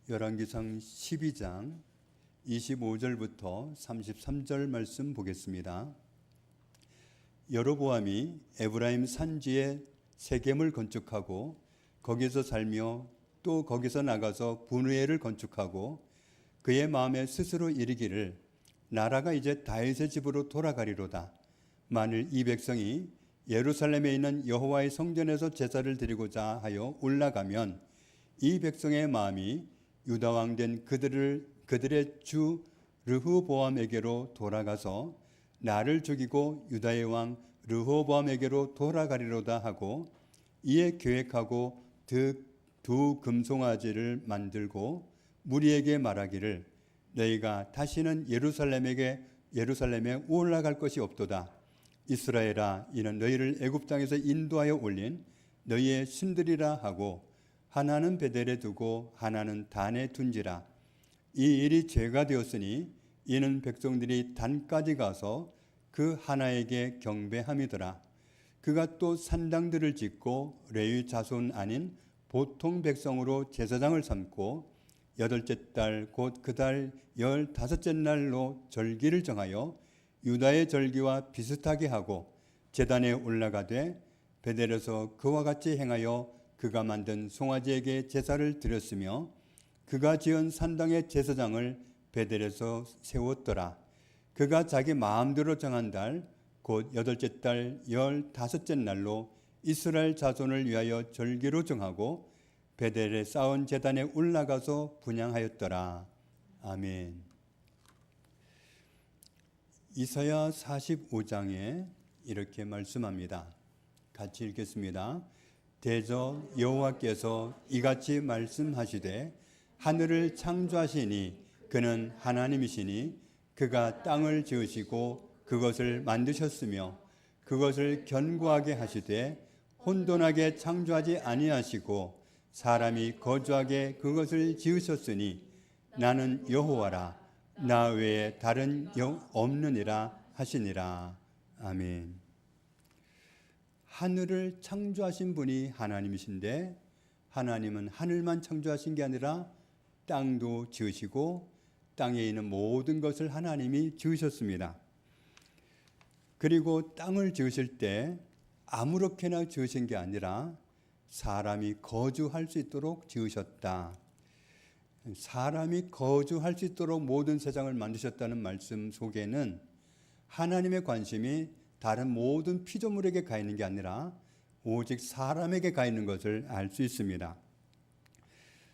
열왕기상 12장 25절부터 33절 말씀 보겠습니다. 여로보암이 에브라임 산지에 세겜을 건축하고 거기서 살며 또 거기서 나가서 분우엘을 건축하고 그의 마음에 스스로 이르기를 나라가 이제 다윗의 집으로 돌아가리로다. 만일 이 백성이 예루살렘에 있는 여호와의 성전에서 제사를 드리고자 하여 올라가면 이 백성의 마음이 유다 왕 된 그들의 주 르호보암에게로 돌아가서 나를 죽이고 유다의 왕 르호보암에게로 돌아가리로다 하고 이에 계획하고 두 금송아지를 만들고 무리에게 말하기를 너희가 다시는 예루살렘에 올라갈 것이 없도다. 이스라엘아, 이는 너희를 애굽 땅에서 인도하여 올린 너희의 신들이라 하고 하나는 베델에 두고 하나는 단에 둔지라. 이 일이 죄가 되었으니 이는 백성들이 단까지 가서 그 하나에게 경배함이더라. 그가 또 산당들을 짓고 레위 자손 아닌 보통 백성으로 제사장을 삼고 여덟째 달 곧 그 달 15째 날로 절기를 정하여 유다의 절기와 비슷하게 하고 제단에 올라가되 베델에서 그와 같이 행하여 그가 만든 송아지에게 제사를 드렸으며 그가 지은 산당의 제사장을 베델에서 세웠더라. 그가 자기 마음대로 정한 달 곧 여덟째 달 15째 날로 이스라엘 자손을 위하여 절기로 정하고 베델에 쌓은 제단에 올라가서 분향하였더라. 아멘. 이사야 45장에 이렇게 말씀합니다. 같이 읽겠습니다. 대저 여호와께서 이같이 말씀하시되 하늘을 창조하시니 그는 하나님이시니 그가 땅을 지으시고 그것을 만드셨으며 그것을 견고하게 하시되 혼돈하게 창조하지 아니하시고 사람이 거주하게 그것을 지으셨으니 나는 여호와라 나 외에 다른 영 없느니라 하시니라. 아멘. 하늘을 창조하신 분이 하나님이신데 하나님은 하늘만 창조하신 게 아니라 땅도 지으시고 땅에 있는 모든 것을 하나님이 지으셨습니다. 그리고 땅을 지으실 때 아무렇게나 지으신 게 아니라 사람이 거주할 수 있도록 지으셨다. 사람이 거주할 수 있도록 모든 세상을 만드셨다는 말씀 속에는 하나님의 관심이 다른 모든 피조물에게 가 있는 게 아니라 오직 사람에게 가 있는 것을 알 수 있습니다.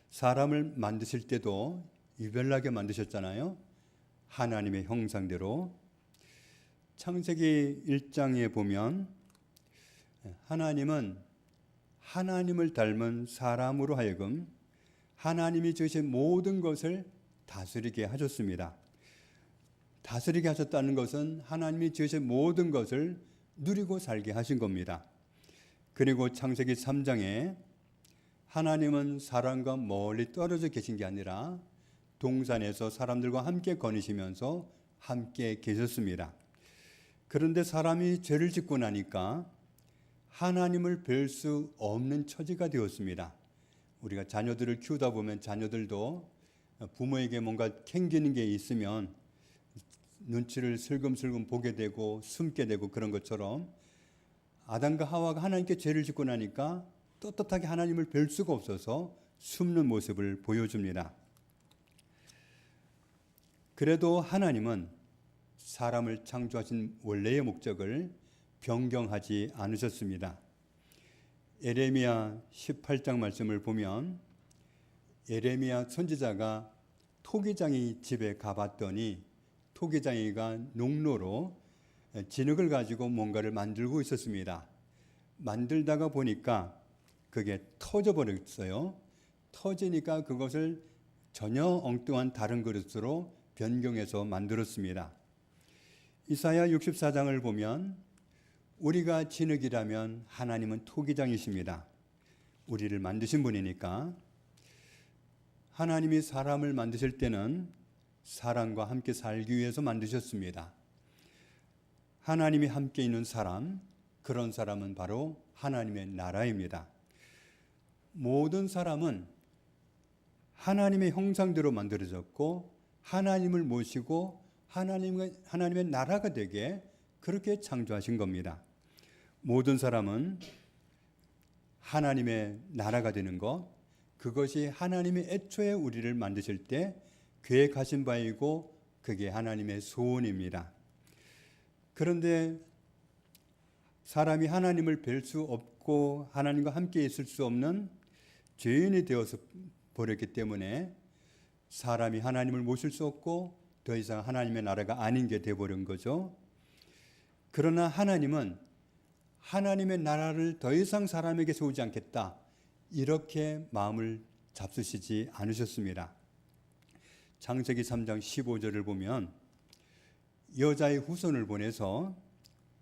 사람을 만드실 때도 유별나게 만드셨잖아요. 하나님의 형상대로. 창세기 1장에 보면 하나님은 하나님을 닮은 사람으로 하여금 하나님이 지으신 모든 것을 다스리게 하셨습니다. 다스리게 하셨다는 것은 하나님이 지으신 모든 것을 누리고 살게 하신 겁니다. 그리고 창세기 3장에 하나님은 사람과 멀리 떨어져 계신 게 아니라 동산에서 사람들과 함께 거니시면서 함께 계셨습니다. 그런데 사람이 죄를 짓고 나니까 하나님을 뵐 수 없는 처지가 되었습니다. 우리가 자녀들을 키우다 보면 자녀들도 부모에게 뭔가 캥기는 게 있으면 눈치를 슬금슬금 보게 되고 숨게 되고 그런 것처럼 아담과 하와가 하나님께 죄를 짓고 나니까 떳떳하게 하나님을 뵐 수가 없어서 숨는 모습을 보여줍니다. 그래도 하나님은 사람을 창조하신 원래의 목적을 변경하지 않으셨습니다. 예레미야 18장 말씀을 보면 예레미야 선지자가 토기장이 집에 가봤더니 토기장이가 농로로 진흙을 가지고 뭔가를 만들고 있었습니다. 만들다가 보니까 그게 터져버렸어요. 터지니까 그것을 전혀 엉뚱한 다른 그릇으로 변경해서 만들었습니다. 이사야 64장을 보면 우리가 진흙이라면 하나님은 토기장이십니다. 우리를 만드신 분이니까. 하나님이 사람을 만드실 때는 사람과 함께 살기 위해서 만드셨습니다. 하나님이 함께 있는 사람, 그런 사람은 바로 하나님의 나라입니다. 모든 사람은 하나님의 형상대로 만들어졌고 하나님을 모시고 하나님의 나라가 되게 그렇게 창조하신 겁니다. 모든 사람은 하나님의 나라가 되는 것, 그것이 하나님의 애초에 우리를 만드실 때 계획하신 바이고 그게 하나님의 소원입니다. 그런데 사람이 하나님을 뵐 수 없고 하나님과 함께 있을 수 없는 죄인이 되어서 버렸기 때문에 사람이 하나님을 모실 수 없고 더 이상 하나님의 나라가 아닌 게 되어버린 거죠. 그러나 하나님은 하나님의 나라를 더 이상 사람에게 세우지 않겠다, 이렇게 마음을 잡수시지 않으셨습니다. 창세기 3장 15절을 보면 여자의 후손을 보내서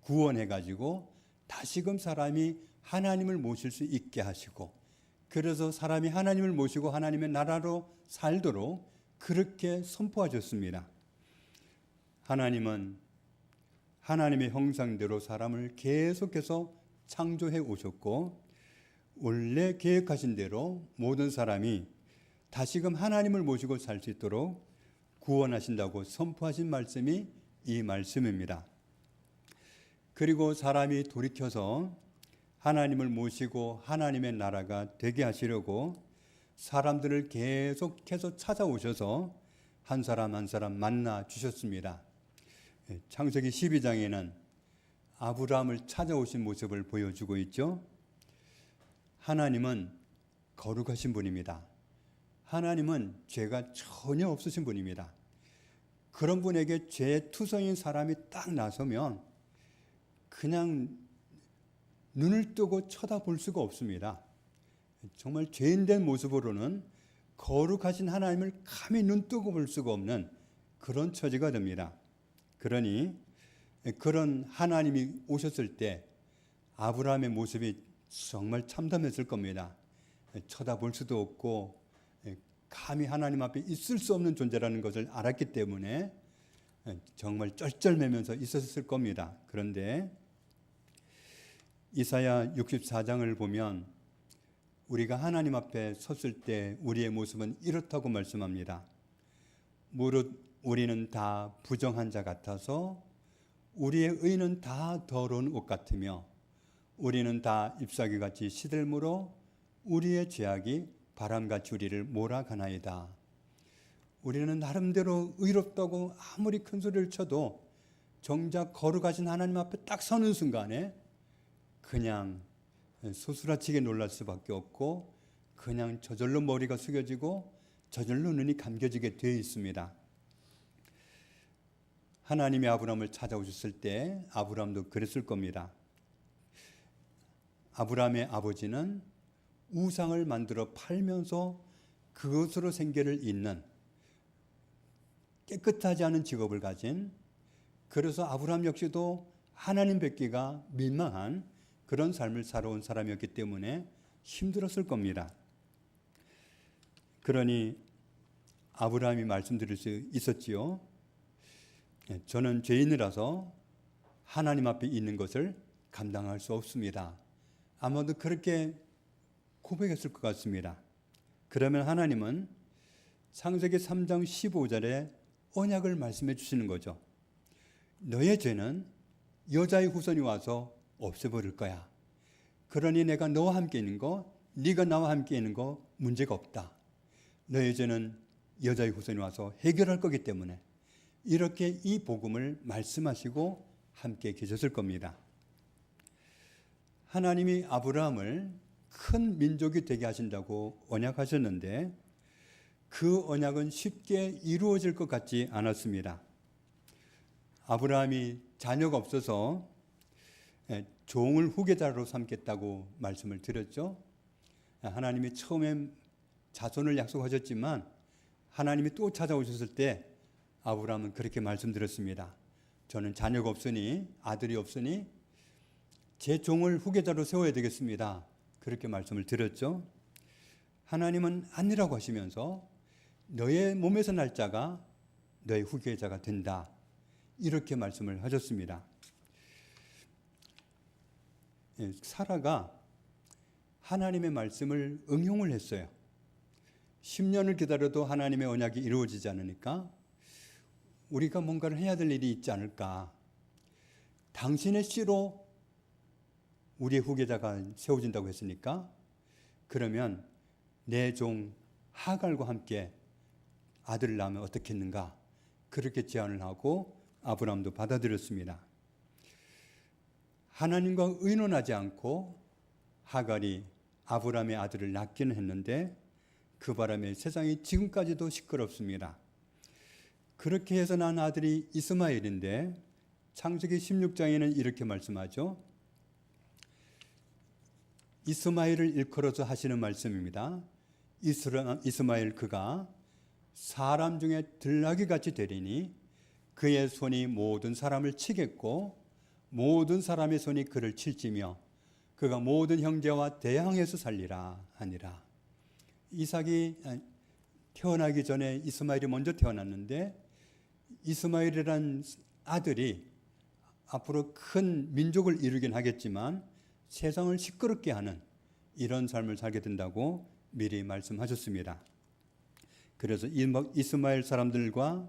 구원해가지고 다시금 사람이 하나님을 모실 수 있게 하시고, 그래서 사람이 하나님을 모시고 하나님의 나라로 살도록 그렇게 선포하셨습니다. 하나님은 하나님의 형상대로 사람을 계속해서 창조해 오셨고 원래 계획하신 대로 모든 사람이 다시금 하나님을 모시고 살 수 있도록 구원하신다고 선포하신 말씀이 이 말씀입니다. 그리고 사람이 돌이켜서 하나님을 모시고 하나님의 나라가 되게 하시려고 사람들을 계속해서 찾아오셔서 한 사람 한 사람 만나 주셨습니다. 창세기 12장에는 아브라함을 찾아오신 모습을 보여주고 있죠. 하나님은 거룩하신 분입니다. 하나님은 죄가 전혀 없으신 분입니다. 그런 분에게 죄투성인 사람이 딱 나서면 그냥 눈을 뜨고 쳐다볼 수가 없습니다. 정말 죄인된 모습으로는 거룩하신 하나님을 감히 눈 뜨고 볼 수가 없는 그런 처지가 됩니다. 그러니 그런 하나님이 오셨을 때 아브라함의 모습이 정말 참담했을 겁니다. 쳐다볼 수도 없고 감히 하나님 앞에 있을 수 없는 존재라는 것을 알았기 때문에 정말 쩔쩔매면서 있었을 겁니다. 그런데 이사야 64장을 보면 우리가 하나님 앞에 섰을 때 우리의 모습은 이렇다고 말씀합니다. 무릇 우리는 다 부정한 자 같아서 우리의 의는 다 더러운 옷 같으며 우리는 다 잎사귀같이 시들므로 우리의 죄악이 바람같이 우리를 몰아가나이다. 우리는 나름대로 의롭다고 아무리 큰 소리를 쳐도 정작 거룩하신 하나님 앞에 딱 서는 순간에 그냥 소스라치게 놀랄 수밖에 없고 그냥 저절로 머리가 숙여지고 저절로 눈이 감겨지게 되어 있습니다. 하나님이 아브라함을 찾아오셨을 때 아브라함도 그랬을 겁니다. 아브라함의 아버지는 우상을 만들어 팔면서 그것으로 생계를 잇는 깨끗하지 않은 직업을 가진, 그래서 아브라함 역시도 하나님 뵙기가 민망한 그런 삶을 살아온 사람이었기 때문에 힘들었을 겁니다. 그러니 아브라함이 말씀드릴 수 있었지요. 저는 죄인이라서 하나님 앞에 있는 것을 감당할 수 없습니다. 아마도 그렇게 고백했을 것 같습니다. 그러면 하나님은 창세기 3장 15절에 언약을 말씀해 주시는 거죠. 너의 죄는 여자의 후손이 와서 없애버릴 거야. 그러니 내가 너와 함께 있는 거, 네가 나와 함께 있는 거 문제가 없다. 너의 죄는 여자의 후손이 와서 해결할 거기 때문에 이렇게 이 복음을 말씀하시고 함께 계셨을 겁니다. 하나님이 아브라함을 큰 민족이 되게 하신다고 언약하셨는데 그 언약은 쉽게 이루어질 것 같지 않았습니다. 아브라함이 자녀가 없어서 종을 후계자로 삼겠다고 말씀을 드렸죠. 하나님이 처음엔 자손을 약속하셨지만 하나님이 또 찾아오셨을 때 아브라함은 그렇게 말씀드렸습니다. 저는 자녀가 없으니, 아들이 없으니 제 종을 후계자로 세워야 되겠습니다. 그렇게 말씀을 드렸죠. 하나님은 아니라고 하시면서 너의 몸에서 날 자가 너의 후계자가 된다, 이렇게 말씀을 하셨습니다. 사라가 하나님의 말씀을 응용을 했어요. 10년을 기다려도 하나님의 언약이 이루어지지 않으니까 우리가 뭔가를 해야 될 일이 있지 않을까. 당신의 씨로 우리의 후계자가 세워진다고 했으니까 그러면 내 종 하갈과 함께 아들을 낳으면 어떻겠는가. 그렇게 제안을 하고 아브라함도 받아들였습니다. 하나님과 의논하지 않고 하갈이 아브라함의 아들을 낳기는 했는데 그 바람에 세상이 지금까지도 시끄럽습니다. 그렇게 해서 난 아들이 이스마엘인데 창세기 16장에는 이렇게 말씀하죠. 이스마엘을 일컬어서 하시는 말씀입니다. 이스마엘 그가 사람 중에 들나귀 같이 되리니 그의 손이 모든 사람을 치겠고 모든 사람의 손이 그를 칠지며 그가 모든 형제와 대항해서 살리라 하니라. 이삭이 태어나기 전에 이스마엘이 먼저 태어났는데 이스마엘이란 아들이 앞으로 큰 민족을 이루긴 하겠지만 세상을 시끄럽게 하는 이런 삶을 살게 된다고 미리 말씀하셨습니다. 그래서 이스마엘 사람들과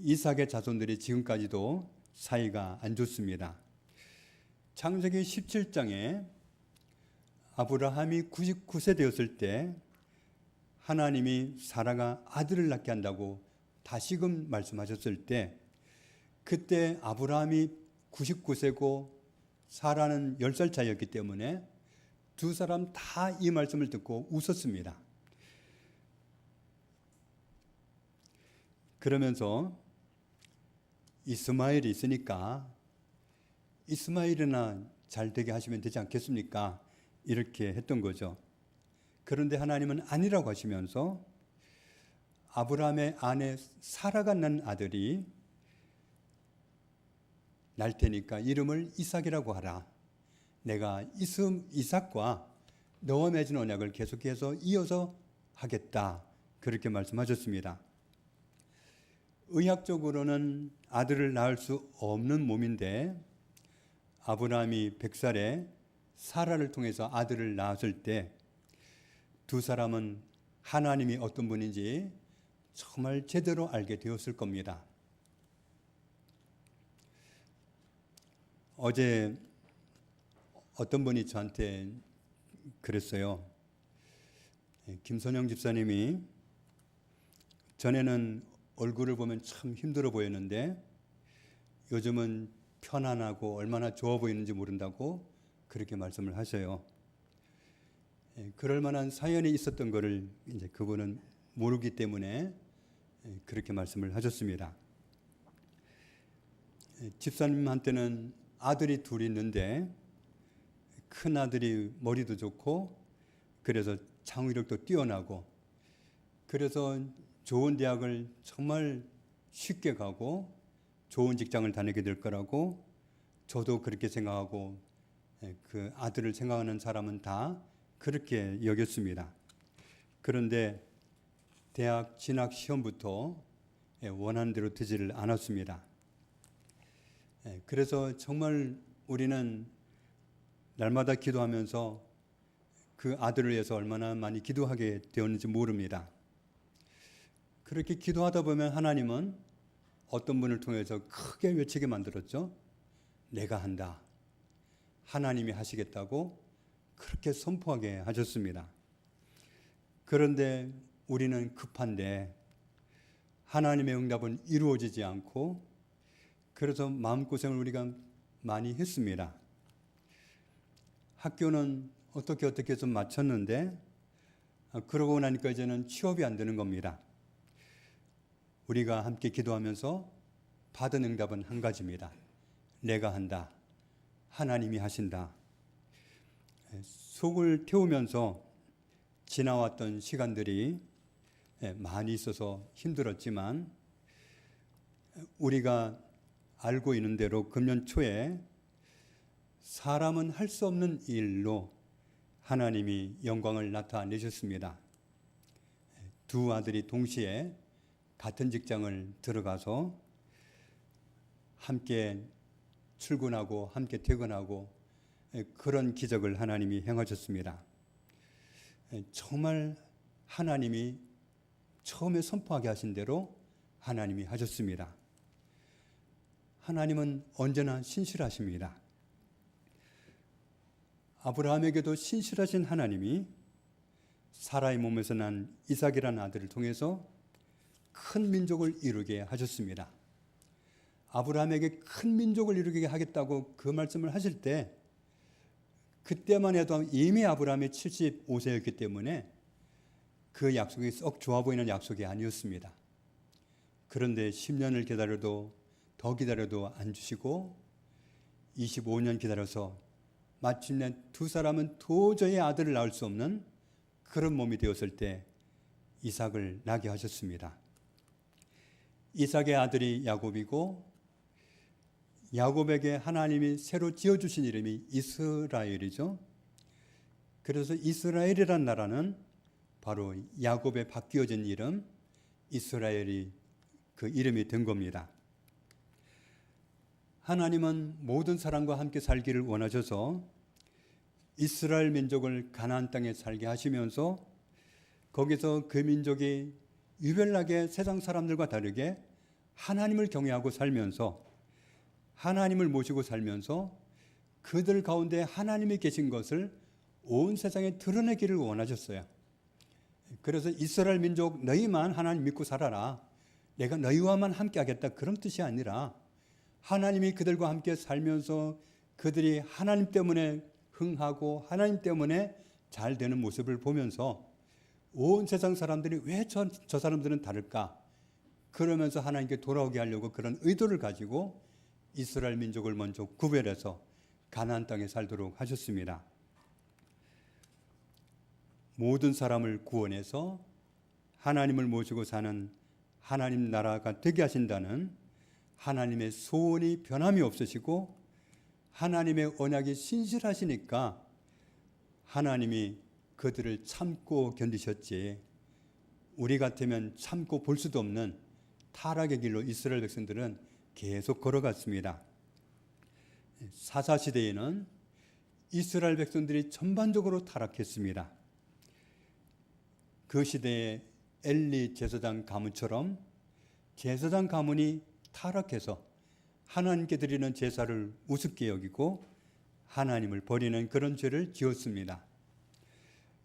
이삭의 자손들이 지금까지도 사이가 안 좋습니다. 창세기 17장에 아브라함이 99세 되었을 때 하나님이 사라가 아들을 낳게 한다고 다시금 말씀하셨을 때 그때 아브라함이 99세고 사라는 10살 차이였기 때문에 두 사람 다 이 말씀을 듣고 웃었습니다. 그러면서 이스마엘이 있으니까 이스마엘이나 잘 되게 하시면 되지 않겠습니까? 이렇게 했던 거죠. 그런데 하나님은 아니라고 하시면서 아브라함의 아내 사라가 낳은 아들이 날 테니까 이름을 이삭이라고 하라. 내가 이삭과 너와 맺은 언약을 계속해서 이어서 하겠다. 그렇게 말씀하셨습니다. 의학적으로는 아들을 낳을 수 없는 몸인데 아브라함이 100살에 사라를 통해서 아들을 낳았을 때 두 사람은 하나님이 어떤 분인지 정말 제대로 알게 되었을 겁니다. 어제 어떤 분이 저한테 그랬어요. 김선영 집사님이 전에는 얼굴을 보면 참 힘들어 보였는데 요즘은 편안하고 얼마나 좋아 보이는지 모른다고 그렇게 말씀을 하셔요. 그럴 만한 사연이 있었던 것을 이제 그분은 모르기 때문에 그렇게 말씀을 하셨습니다. 집사님한테는 아들이 둘이 있는데 큰 아들이 머리도 좋고 그래서 창의력도 뛰어나고 그래서 좋은 대학을 정말 쉽게 가고 좋은 직장을 다니게 될 거라고 저도 그렇게 생각하고 그 아들을 생각하는 사람은 다 그렇게 여겼습니다. 그런데 대학 진학 시험부터 원하는 대로 되지를 않았습니다. 그래서 정말 우리는 날마다 기도하면서 그 아들을 위해서 얼마나 많이 기도하게 되었는지 모릅니다. 그렇게 기도하다 보면 하나님은 어떤 분을 통해서 크게 외치게 만들었죠. 내가 한다. 하나님이 하시겠다고 그렇게 선포하게 하셨습니다. 그런데 우리는 급한데 하나님의 응답은 이루어지지 않고 그래서 마음고생을 우리가 많이 했습니다. 학교는 어떻게 해서 마쳤는데 그러고 나니까 이제는 취업이 안 되는 겁니다. 우리가 함께 기도하면서 받은 응답은 한 가지입니다. 내가 한다. 하나님이 하신다. 속을 태우면서 지나왔던 시간들이 많이 있어서 힘들었지만 우리가 알고 있는 대로 금년 초에 사람은 할 수 없는 일로 하나님이 영광을 나타내셨습니다. 두 아들이 동시에 같은 직장을 들어가서 함께 출근하고 함께 퇴근하고 그런 기적을 하나님이 행하셨습니다. 정말 하나님이 처음에 선포하게 하신 대로 하나님이 하셨습니다. 하나님은 언제나 신실하십니다. 아브라함에게도 신실하신 하나님이 사라의 몸에서 난 이삭이라는 아들을 통해서 큰 민족을 이루게 하셨습니다. 아브라함에게 큰 민족을 이루게 하겠다고 그 말씀을 하실 때 그때만 해도 이미 아브라함이 75세였기 때문에 그 약속이 썩 좋아 보이는 약속이 아니었습니다. 그런데 10년을 기다려도 더 기다려도 안 주시고 25년 기다려서 마침내 두 사람은 도저히 아들을 낳을 수 없는 그런 몸이 되었을 때 이삭을 낳게 하셨습니다. 이삭의 아들이 야곱이고 야곱에게 하나님이 새로 지어주신 이름이 이스라엘이죠. 그래서 이스라엘이란 나라는 바로 야곱에 바뀌어진 이름 이스라엘이 그 이름이 된 겁니다. 하나님은 모든 사람과 함께 살기를 원하셔서 이스라엘 민족을 가나안 땅에 살게 하시면서 거기서 그 민족이 유별나게 세상 사람들과 다르게 하나님을 경외하고 살면서 하나님을 모시고 살면서 그들 가운데 하나님이 계신 것을 온 세상에 드러내기를 원하셨어요. 그래서 이스라엘 민족 너희만 하나님 믿고 살아라. 내가 너희와만 함께 하겠다. 그런 뜻이 아니라 하나님이 그들과 함께 살면서 그들이 하나님 때문에 흥하고 하나님 때문에 잘 되는 모습을 보면서 온 세상 사람들이 왜 저 사람들은 다를까? 그러면서 하나님께 돌아오게 하려고 그런 의도를 가지고 이스라엘 민족을 먼저 구별해서 가나안 땅에 살도록 하셨습니다. 모든 사람을 구원해서 하나님을 모시고 사는 하나님 나라가 되게 하신다는 하나님의 소원이 변함이 없으시고 하나님의 언약이 신실하시니까 하나님이 그들을 참고 견디셨지 우리 같으면 참고 볼 수도 없는 타락의 길로 이스라엘 백성들은 계속 걸어갔습니다. 사사시대에는 이스라엘 백성들이 전반적으로 타락했습니다. 그 시대에 엘리 제사장 가문처럼 제사장 가문이 타락해서 하나님께 드리는 제사를 우습게 여기고 하나님을 버리는 그런 죄를 지었습니다.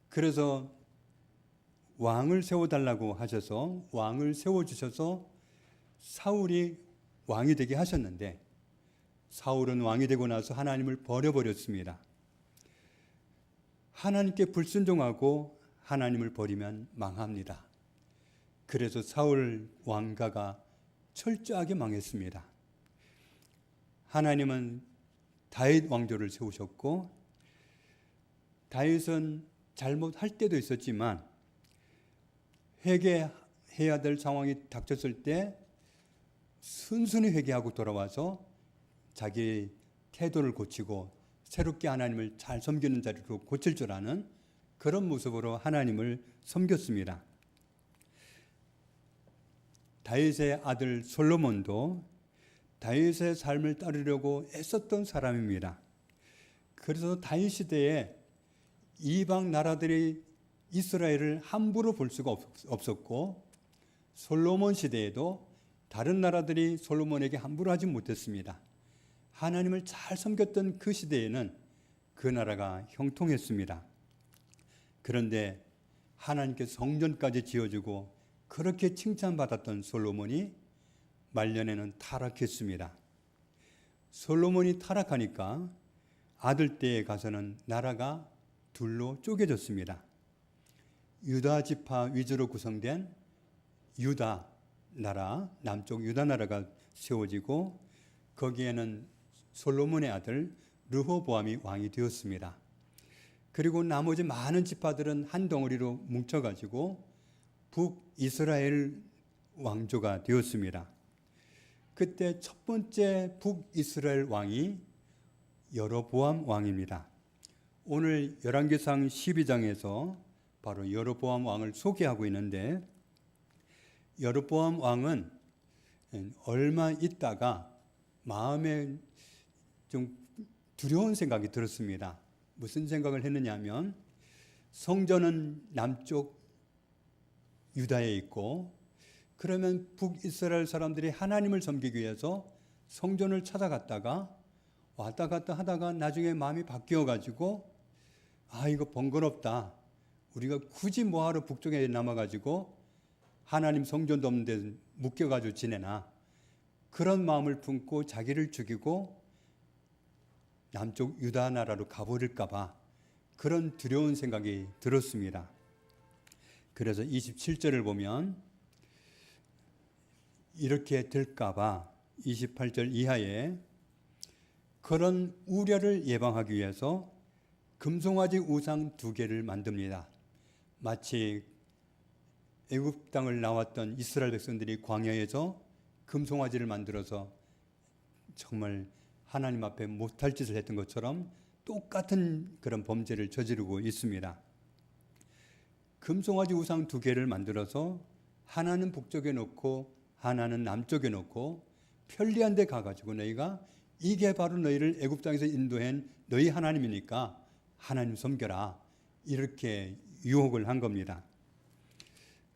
그래서 왕을 세워달라고 하셔서 왕을 세워주셔서 사울이 왕이 되게 하셨는데 사울은 왕이 되고 나서 하나님을 버려버렸습니다. 하나님께 불순종하고 하나님을 버리면 망합니다. 그래서 사울 왕가가 철저하게 망했습니다. 하나님은 다윗 왕조를 세우셨고 다윗은 잘못할 때도 있었지만 회개해야 될 상황이 닥쳤을 때 순순히 회개하고 돌아와서 자기 태도를 고치고 새롭게 하나님을 잘 섬기는 자리로 고칠 줄 아는 그런 모습으로 하나님을 섬겼습니다. 다윗의 아들 솔로몬도 다윗의 삶을 따르려고 애썼던 사람입니다. 그래서 다윗 시대에 이방 나라들이 이스라엘을 함부로 볼 수가 없었고 솔로몬 시대에도 다른 나라들이 솔로몬에게 함부로 하지 못했습니다. 하나님을 잘 섬겼던 그 시대에는 그 나라가 형통했습니다. 그런데 하나님께 성전까지 지어주고 그렇게 칭찬받았던 솔로몬이 말년에는 타락했습니다. 솔로몬이 타락하니까 아들 때에 가서는 나라가 둘로 쪼개졌습니다. 유다 지파 위주로 구성된 유다 나라, 남쪽 유다 나라가 세워지고 거기에는 솔로몬의 아들 르호보암이 왕이 되었습니다. 그리고 나머지 많은 지파들은 한 덩어리로 뭉쳐가지고 북이스라엘 왕조가 되었습니다. 그때 첫 번째 북이스라엘 왕이 여로보암 왕입니다. 오늘 열왕기상 12장에서 바로 여로보암 왕을 소개하고 있는데 여로보암 왕은 얼마 있다가 마음에 좀 두려운 생각이 들었습니다. 무슨 생각을 했느냐 하면 성전은 남쪽 유다에 있고, 그러면 북이스라엘 사람들이 하나님을 섬기기 위해서 성전을 찾아갔다가 왔다 갔다 하다가 나중에 마음이 바뀌어 가지고 이거 번거롭다. 우리가 굳이 뭐하러 북쪽에 남아가지고 하나님 성전도 없는 데 묶여가지고 지내나. 그런 마음을 품고 자기를 죽이고 남쪽 유다 나라로 가버릴까 봐 그런 두려운 생각이 들었습니다. 그래서 27절을 보면 이렇게 될까 봐 28절 이하에 그런 우려를 예방하기 위해서 금송아지 우상 2개를 만듭니다. 마치 애굽 땅을 나왔던 이스라엘 백성들이 광야에서 금송아지를 만들어서 정말 하나님 앞에 못할 짓을 했던 것처럼 똑같은 그런 범죄를 저지르고 있습니다. 금송아지 우상 2개를 만들어서 하나는 북쪽에 놓고 하나는 남쪽에 놓고 편리한 데 가가지고 너희가 이게 바로 너희를 애굽 땅에서 인도한 너희 하나님이니까 하나님 섬겨라, 이렇게 유혹을 한 겁니다.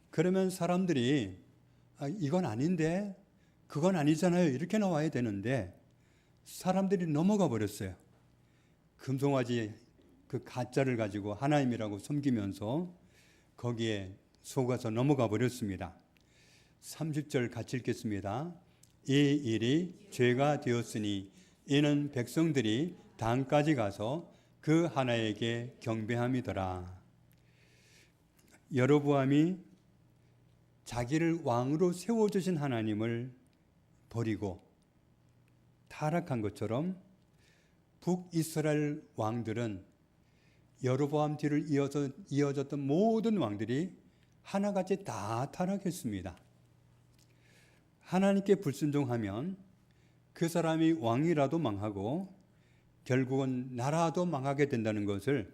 그러면 사람들이 이건 아닌데, 그건 아니잖아요, 이렇게 나와야 되는데 사람들이 넘어가 버렸어요. 금송아지 그 가짜를 가지고 하나님이라고 섬기면서 거기에 속아서 넘어가 버렸습니다. 30절 같이 읽겠습니다. 이 일이 죄가 되었으니 이는 백성들이 단까지 가서 그 하나에게 경배함이더라. 여로보암이 자기를 왕으로 세워주신 하나님을 버리고 타락한 것처럼 북이스라엘 왕들은 여로보암 뒤를 이어졌던 모든 왕들이 하나같이 다 타락했습니다. 하나님께 불순종하면 그 사람이 왕이라도 망하고 결국은 나라도 망하게 된다는 것을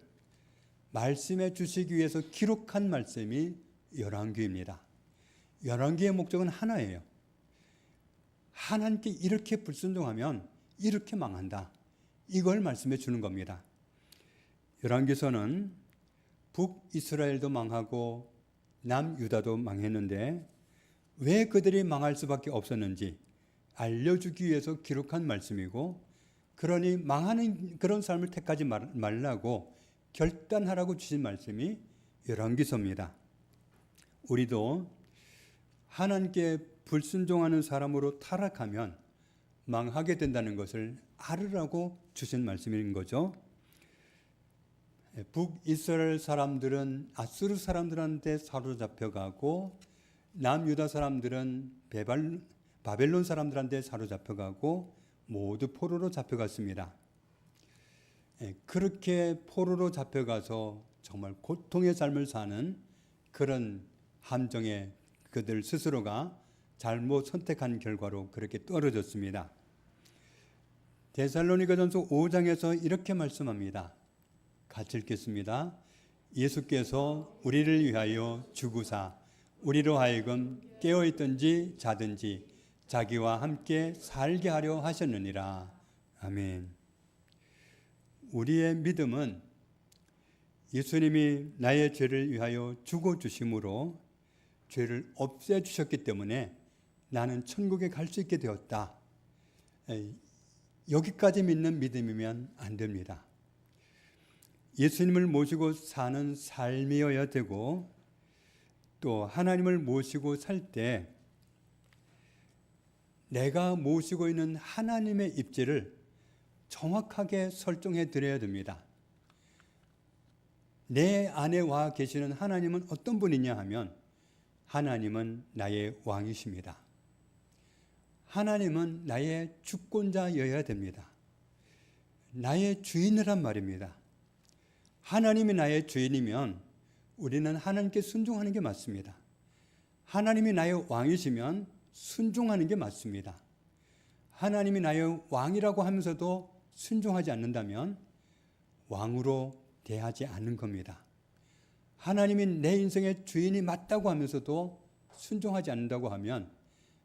말씀해 주시기 위해서 기록한 말씀이 열왕기입니다. 열왕기의 목적은 하나예요. 하나님께 이렇게 불순종하면 이렇게 망한다, 이걸 말씀해 주는 겁니다. 열왕기서는 북이스라엘도 망하고 남유다도 망했는데 왜 그들이 망할 수밖에 없었는지 알려주기 위해서 기록한 말씀이고, 그러니 망하는 그런 삶을 택하지 말라고 결단하라고 주신 말씀이 열왕기서입니다. 우리도 하나님께 불순종하는 사람으로 타락하면 망하게 된다는 것을 알으라고 주신 말씀인 거죠. 북이스라엘 사람들은 아수르 사람들한테 사로잡혀가고 남유다 사람들은 바벨론 사람들한테 사로잡혀가고 모두 포로로 잡혀갔습니다. 그렇게 포로로 잡혀가서 정말 고통의 삶을 사는 그런 함정에 그들 스스로가 잘못 선택한 결과로 그렇게 떨어졌습니다. 데살로니가전서 5장에서 이렇게 말씀합니다. 같이 읽겠습니다. 예수께서 우리를 위하여 죽으사 우리로 하여금 깨어있든지 자든지 자기와 함께 살게 하려 하셨느니라. 아멘. 우리의 믿음은 예수님이 나의 죄를 위하여 죽어주심으로 죄를 없애주셨기 때문에 나는 천국에 갈 수 있게 되었다, 여기까지 믿는 믿음이면 안 됩니다. 예수님을 모시고 사는 삶이어야 되고, 또 하나님을 모시고 살 때 내가 모시고 있는 하나님의 입지를 정확하게 설정해 드려야 됩니다. 내 안에 와 계시는 하나님은 어떤 분이냐 하면 하나님은 나의 왕이십니다. 하나님은 나의 주권자여야 됩니다. 나의 주인이란 말입니다. 하나님이 나의 주인이면 우리는 하나님께 순종하는 게 맞습니다. 하나님이 나의 왕이시면 순종하는 게 맞습니다. 하나님이 나의 왕이라고 하면서도 순종하지 않는다면 왕으로 대하지 않는 겁니다. 하나님이 내 인생의 주인이 맞다고 하면서도 순종하지 않는다고 하면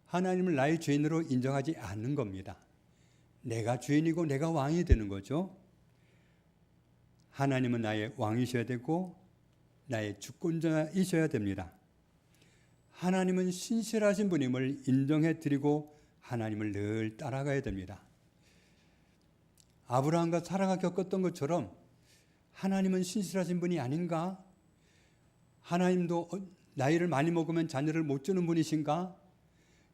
하나님을 나의 주인으로 인정하지 않는 겁니다. 내가 주인이고 내가 왕이 되는 거죠. 하나님은 나의 왕이셔야 되고 나의 주권자이셔야 됩니다. 하나님은 신실하신 분임을 인정해 드리고 하나님을 늘 따라가야 됩니다. 아브라함과 사라가 겪었던 것처럼 하나님은 신실하신 분이 아닌가? 하나님도 나이를 많이 먹으면 자녀를 못 주는 분이신가?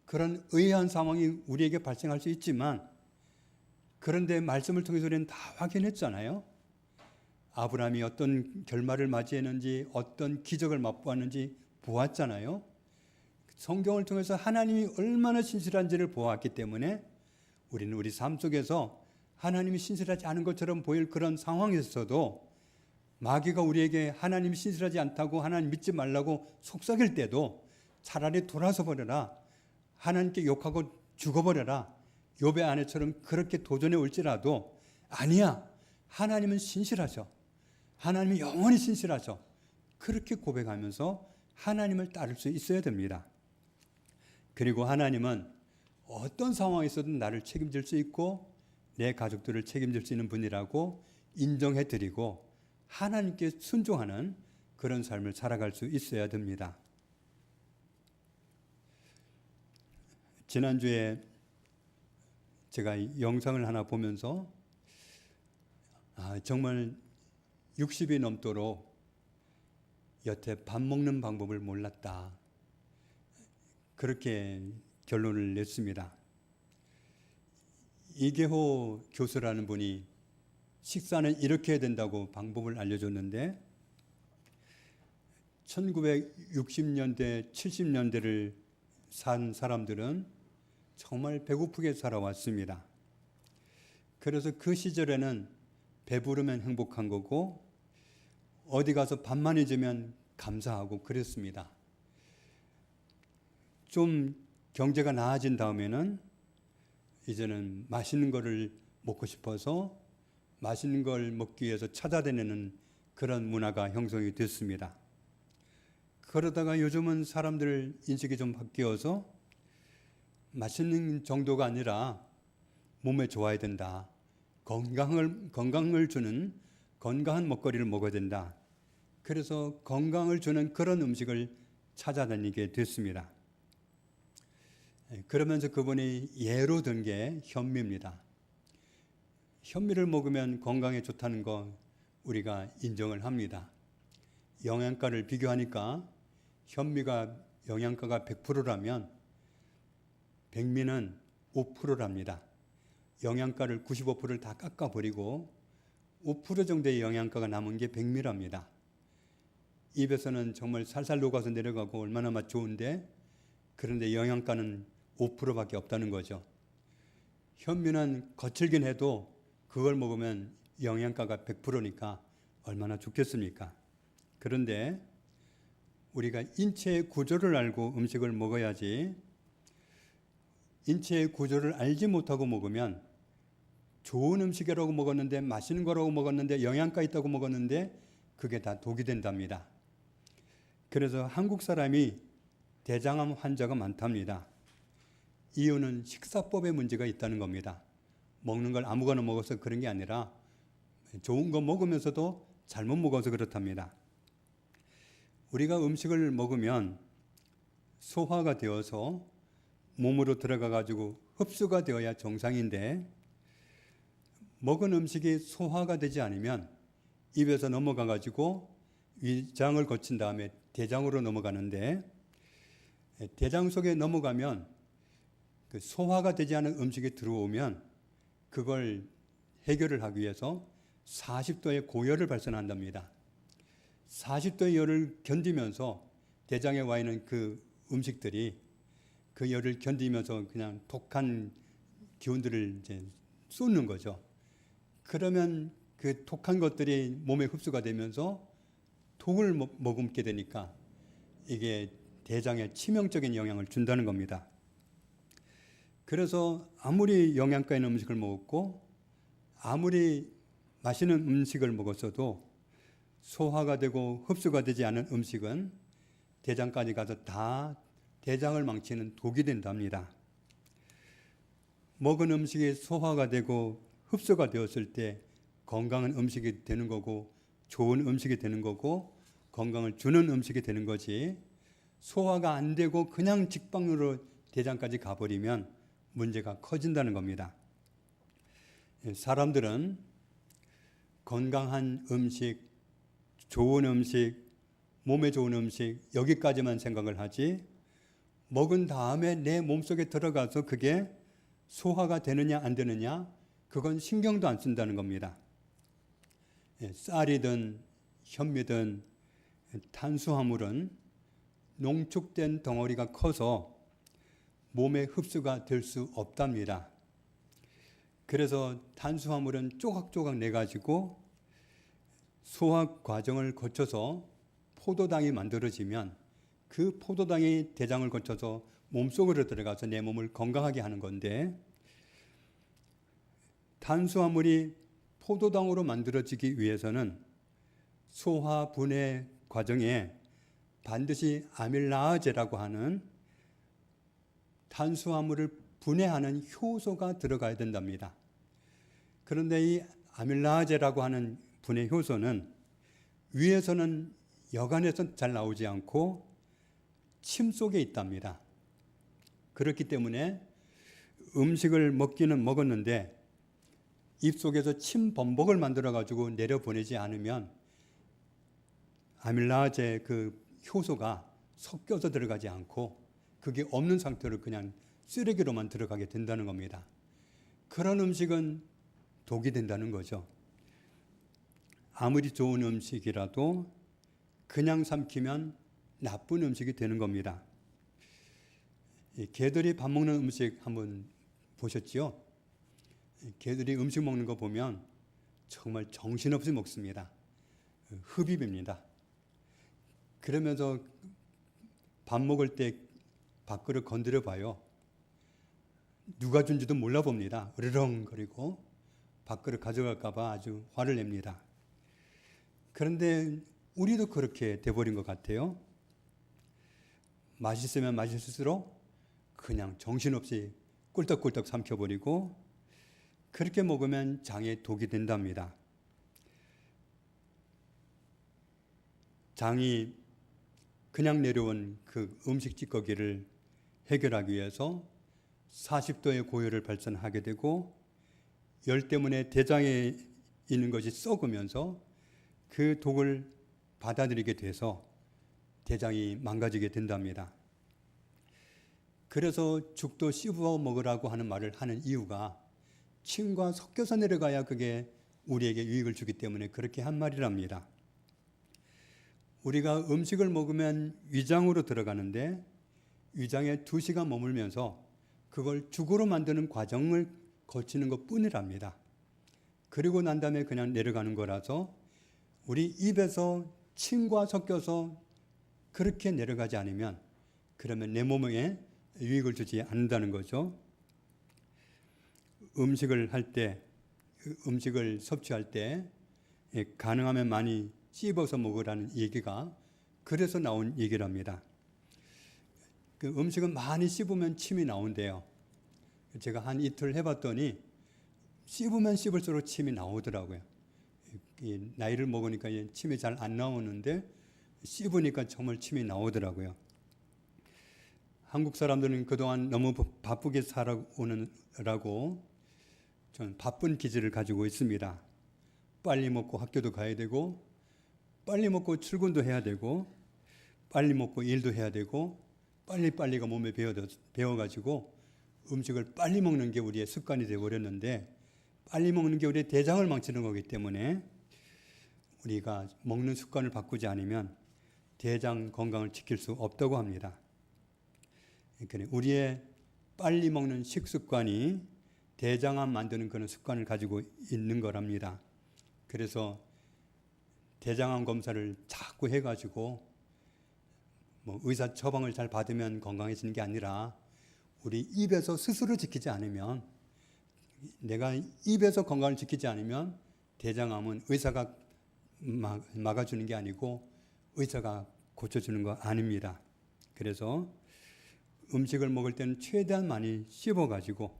그런 의아한 상황이 우리에게 발생할 수 있지만, 그런데 말씀을 통해서 우리는 다 확인했잖아요. 아브라함이 어떤 결말을 맞이했는지, 어떤 기적을 맛보았는지 보았잖아요. 성경을 통해서 하나님이 얼마나 신실한지를 보았기 때문에 우리는 우리 삶 속에서 하나님이 신실하지 않은 것처럼 보일 그런 상황에서도, 마귀가 우리에게 하나님이 신실하지 않다고, 하나님 믿지 말라고 속삭일 때도 차라리 돌아서 버려라, 하나님께 욕하고 죽어버려라, 욥의 아내처럼 그렇게 도전해 올지라도 아니야, 하나님은 신실하셔, 하나님은 영원히 신실하셔, 그렇게 고백하면서 하나님을 따를 수 있어야 됩니다. 그리고 하나님은 어떤 상황에서든 나를 책임질 수 있고 내 가족들을 책임질 수 있는 분이라고 인정해 드리고 하나님께 순종하는 그런 삶을 살아갈 수 있어야 됩니다. 지난주에 제가 영상을 하나 보면서 정말 60이 넘도록 여태 밥 먹는 방법을 몰랐다, 그렇게 결론을 냈습니다. 이계호 교수라는 분이 식사는 이렇게 해야 된다고 방법을 알려줬는데, 1960년대, 70년대를 산 사람들은 정말 배고프게 살아왔습니다. 그래서 그 시절에는 배부르면 행복한 거고 어디 가서 밥 많이 주면 감사하고 그랬습니다. 좀 경제가 나아진 다음에는 이제는 맛있는 거를 먹고 싶어서 맛있는 걸 먹기 위해서 찾아다니는 그런 문화가 형성이 됐습니다. 그러다가 요즘은 사람들 인식이 좀 바뀌어서 맛있는 정도가 아니라 몸에 좋아야 된다, 건강을 주는 건강한 먹거리를 먹어야 된다, 그래서 건강을 주는 그런 음식을 찾아다니게 됐습니다. 그러면서 그분이 예로 든 게 현미입니다. 현미를 먹으면 건강에 좋다는 거 우리가 인정을 합니다. 영양가를 비교하니까 현미가 영양가가 100%라면 백미는 5%랍니다. 영양가를 95%를 다 깎아버리고 5% 정도의 영양가가 남은 게 백미랍니다. 입에서는 정말 살살 녹아서 내려가고 얼마나 맛 좋은데, 그런데 영양가는 5%밖에 없다는 거죠. 현미는 거칠긴 해도 그걸 먹으면 영양가가 100%니까 얼마나 좋겠습니까? 그런데 우리가 인체의 구조를 알고 음식을 먹어야지, 인체의 구조를 알지 못하고 먹으면 좋은 음식이라고 먹었는데, 맛있는 거라고 먹었는데, 영양가 있다고 먹었는데 그게 다 독이 된답니다. 그래서 한국 사람이 대장암 환자가 많답니다. 이유는 식사법에 문제가 있다는 겁니다. 먹는 걸 아무거나 먹어서 그런 게 아니라 좋은 거 먹으면서도 잘못 먹어서 그렇답니다. 우리가 음식을 먹으면 소화가 되어서 몸으로 들어가 가지고 흡수가 되어야 정상인데, 먹은 음식이 소화가 되지 않으면 입에서 넘어가 가지고 위장을 거친 다음에 대장으로 넘어가는데, 대장 속에 넘어가면 그 소화가 되지 않은 음식이 들어오면 그걸 해결을 하기 위해서 40도의 고열을 발생한답니다. 40도의 열을 견디면서 대장에 와 있는 그 음식들이 그 열을 견디면서 그냥 독한 기운들을 이제 쏟는 거죠. 그러면 그 독한 것들이 몸에 흡수가 되면서 독을 머금게 되니까 이게 대장에 치명적인 영향을 준다는 겁니다. 그래서 아무리 영양가 있는 음식을 먹었고 아무리 맛있는 음식을 먹었어도 소화가 되고 흡수가 되지 않은 음식은 대장까지 가서 다 대장을 망치는 독이 된답니다. 먹은 음식이 소화가 되고 흡수가 되었을 때 건강한 음식이 되는 거고 좋은 음식이 되는 거고 건강을 주는 음식이 되는 거지, 소화가 안 되고 그냥 직방으로 대장까지 가버리면 문제가 커진다는 겁니다. 사람들은 건강한 음식, 좋은 음식, 몸에 좋은 음식 여기까지만 생각을 하지 먹은 다음에 내 몸속에 들어가서 그게 소화가 되느냐 안 되느냐 그건 신경도 안 쓴다는 겁니다. 쌀이든 현미든 탄수화물은 농축된 덩어리가 커서 몸에 흡수가 될 수 없답니다. 그래서 탄수화물은 조각조각 내가지고 소화 과정을 거쳐서 포도당이 만들어지면 그 포도당이 대장을 거쳐서 몸속으로 들어가서 내 몸을 건강하게 하는 건데, 탄수화물이 포도당으로 만들어지기 위해서는 소화 분해 과정에 반드시 아밀라아제라고 하는 탄수화물을 분해하는 효소가 들어가야 된답니다. 그런데 이 아밀라아제라고 하는 분해 효소는 위에서는 여간에서 잘 나오지 않고 침 속에 있답니다. 그렇기 때문에 음식을 먹기는 먹었는데 입속에서 침 범벅을 만들어 가지고 내려보내지 않으면 아밀라아제 그 효소가 섞여서 들어가지 않고 그게 없는 상태로 그냥 쓰레기로만 들어가게 된다는 겁니다. 그런 음식은 독이 된다는 거죠. 아무리 좋은 음식이라도 그냥 삼키면 나쁜 음식이 되는 겁니다. 개들이 밥 먹는 음식 한번 보셨지요? 개들이 음식 먹는 거 보면 정말 정신없이 먹습니다. 흡입입니다. 그러면서 밥 먹을 때 밥그릇 건드려 봐요. 누가 준지도 몰라 봅니다. 으르렁거리고 밥그릇 가져갈까 봐 아주 화를 냅니다. 그런데 우리도 그렇게 돼버린 것 같아요. 맛있으면 맛있을수록 그냥 정신없이 꿀떡꿀떡 삼켜버리고 그렇게 먹으면 장에 독이 된답니다. 장이 그냥 내려온 그 음식 찌꺼기를 해결하기 위해서 40도의 고열을 발산하게 되고 열 때문에 대장에 있는 것이 썩으면서 그 독을 받아들이게 돼서 대장이 망가지게 된답니다. 그래서 죽도 씹어 먹으라고 하는 말을 하는 이유가 침과 섞여서 내려가야 그게 우리에게 유익을 주기 때문에 그렇게 한 말이랍니다. 우리가 음식을 먹으면 위장으로 들어가는데 위장에 2시간 머물면서 그걸 죽으로 만드는 과정을 거치는 것 뿐이랍니다. 그리고 난 다음에 그냥 내려가는 거라서 우리 입에서 침과 섞여서 그렇게 내려가지 않으면 그러면 내 몸에 유익을 주지 않는다는 거죠. 음식을 할 때, 음식을 섭취할 때 가능하면 많이 씹어서 먹으라는 얘기가 그래서 나온 얘기랍니다. 그 음식은 많이 씹으면 침이 나온대요. 제가 한 이틀 해봤더니 씹으면 씹을수록 침이 나오더라고요. 나이를 먹으니까 침이 잘 안 나오는데 씹으니까 정말 침이 나오더라고요. 한국 사람들은 그동안 너무 바쁘게 살아오느라고 좀 바쁜 기질을 가지고 있습니다. 빨리 먹고 학교도 가야 되고 빨리 먹고 출근도 해야 되고 빨리 먹고 일도 해야 되고 빨리빨리가 몸에 배워가지고 음식을 빨리 먹는 게 우리의 습관이 되어버렸는데 빨리 먹는 게 우리의 대장을 망치는 거기 때문에 우리가 먹는 습관을 바꾸지 않으면 대장 건강을 지킬 수 없다고 합니다. 그러니까 우리의 빨리 먹는 식습관이 대장암 만드는 그런 습관을 가지고 있는 거랍니다. 그래서 대장암 검사를 자꾸 해가지고 뭐 의사 처방을 잘 받으면 건강해지는 게 아니라 우리 입에서 스스로 지키지 않으면 내가 입에서 건강을 지키지 않으면 대장암은 의사가 막아주는 게 아니고 의사가 고쳐주는 거 아닙니다. 그래서 음식을 먹을 때는 최대한 많이 씹어가지고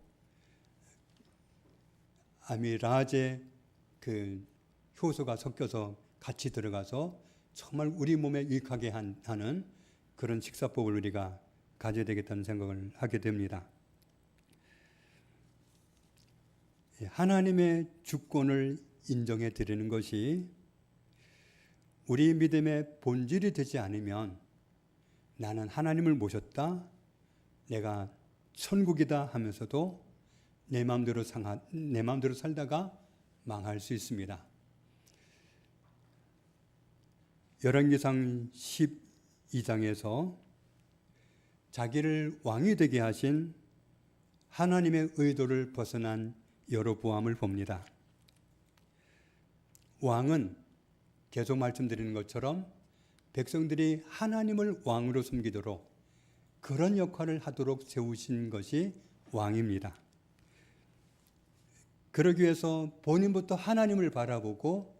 아밀라제 그 효소가 섞여서 같이 들어가서 정말 우리 몸에 유익하게 하는 그런 식사법을 우리가 가져야 되겠다는 생각을 하게 됩니다. 하나님의 주권을 인정해 드리는 것이 우리 믿음의 본질이 되지 않으면 나는 하나님을 모셨다, 내가 천국이다 하면서도 내 마음대로 살다가 망할 수 있습니다. 열왕기상 12장에서 자기를 왕이 되게 하신 하나님의 의도를 벗어난 여로보암을 봅니다. 왕은 계속 말씀드리는 것처럼 백성들이 하나님을 왕으로 섬기도록 그런 역할을 하도록 세우신 것이 왕입니다. 그러기 위해서 본인부터 하나님을 바라보고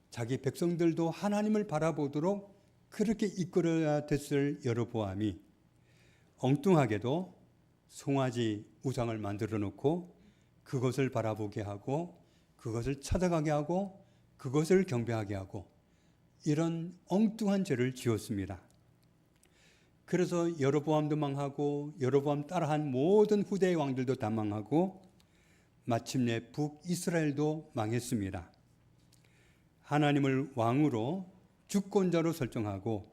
자기 백성들도 하나님을 바라보도록 그렇게 이끌어야 됐을 여로보암이 엉뚱하게도 송아지 우상을 만들어 놓고 그것을 바라보게 하고 그것을 찾아가게 하고 그것을 경배하게 하고 이런 엉뚱한 죄를 지었습니다. 그래서 여로보암도 망하고 여로보암 따라한 모든 후대의 왕들도 다 망하고 마침내 북이스라엘도 망했습니다. 하나님을 왕으로 주권자로 설정하고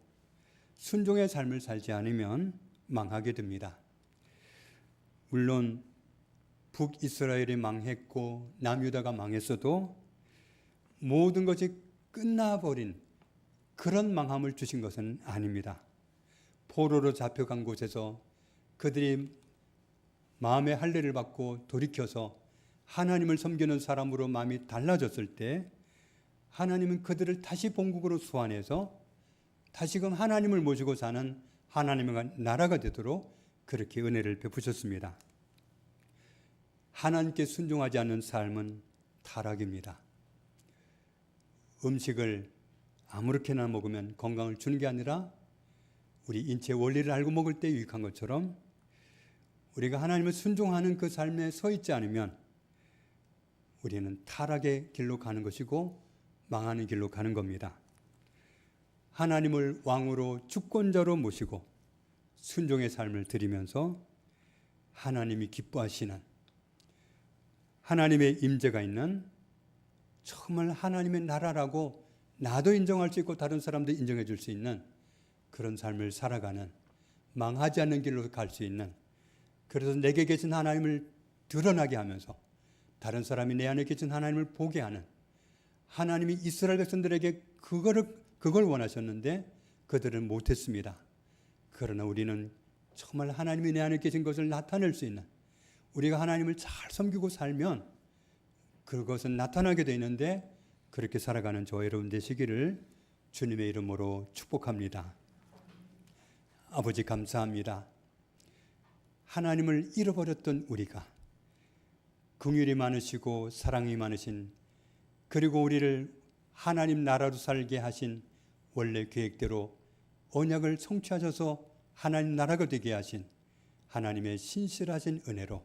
순종의 삶을 살지 않으면 망하게 됩니다. 물론 북이스라엘이 망했고 남유다가 망했어도 모든 것이 끝나버린 그런 망함을 주신 것은 아닙니다. 포로로 잡혀간 곳에서 그들이 마음의 할례를 받고 돌이켜서 하나님을 섬기는 사람으로 마음이 달라졌을 때 하나님은 그들을 다시 본국으로 소환해서 다시금 하나님을 모시고 사는 하나님의 나라가 되도록 그렇게 은혜를 베푸셨습니다. 하나님께 순종하지 않는 삶은 타락입니다. 음식을 아무렇게나 먹으면 건강을 주는 게 아니라 우리 인체의 원리를 알고 먹을 때 유익한 것처럼 우리가 하나님을 순종하는 그 삶에 서 있지 않으면 우리는 타락의 길로 가는 것이고 망하는 길로 가는 겁니다. 하나님을 왕으로 주권자로 모시고 순종의 삶을 드리면서 하나님이 기뻐하시는 하나님의 임재가 있는 정말 하나님의 나라라고 나도 인정할 수 있고 다른 사람도 인정해 줄 수 있는 그런 삶을 살아가는 망하지 않는 길로 갈 수 있는 그래서 내게 계신 하나님을 드러나게 하면서 다른 사람이 내 안에 계신 하나님을 보게 하는 하나님이 이스라엘 백성들에게 그걸 원하셨는데 그들은 못했습니다. 그러나 우리는 정말 하나님이 내 안에 계신 것을 나타낼 수 있는 우리가 하나님을 잘 섬기고 살면 그것은 나타나게 되는데 그렇게 살아가는 저와 여러분 되시기를 주님의 이름으로 축복합니다. 아버지 감사합니다. 하나님을 잃어버렸던 우리가 긍휼이 많으시고 사랑이 많으신 그리고 우리를 하나님 나라로 살게 하신 원래 계획대로 언약을 성취하셔서 하나님 나라가 되게 하신 하나님의 신실하신 은혜로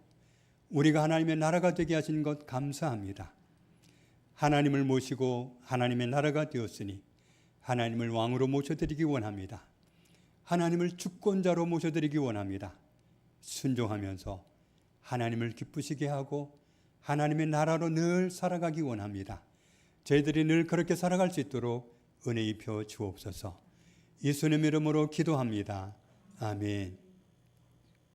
우리가 하나님의 나라가 되게 하신 것 감사합니다. 하나님을 모시고 하나님의 나라가 되었으니 하나님을 왕으로 모셔드리기 원합니다. 하나님을 주권자로 모셔드리기 원합니다. 순종하면서 하나님을 기쁘시게 하고 하나님의 나라로 늘 살아가기 원합니다. 저희들이 늘 그렇게 살아갈 수 있도록 은혜 입혀 주옵소서. 예수님의 이름으로 기도합니다. 아멘.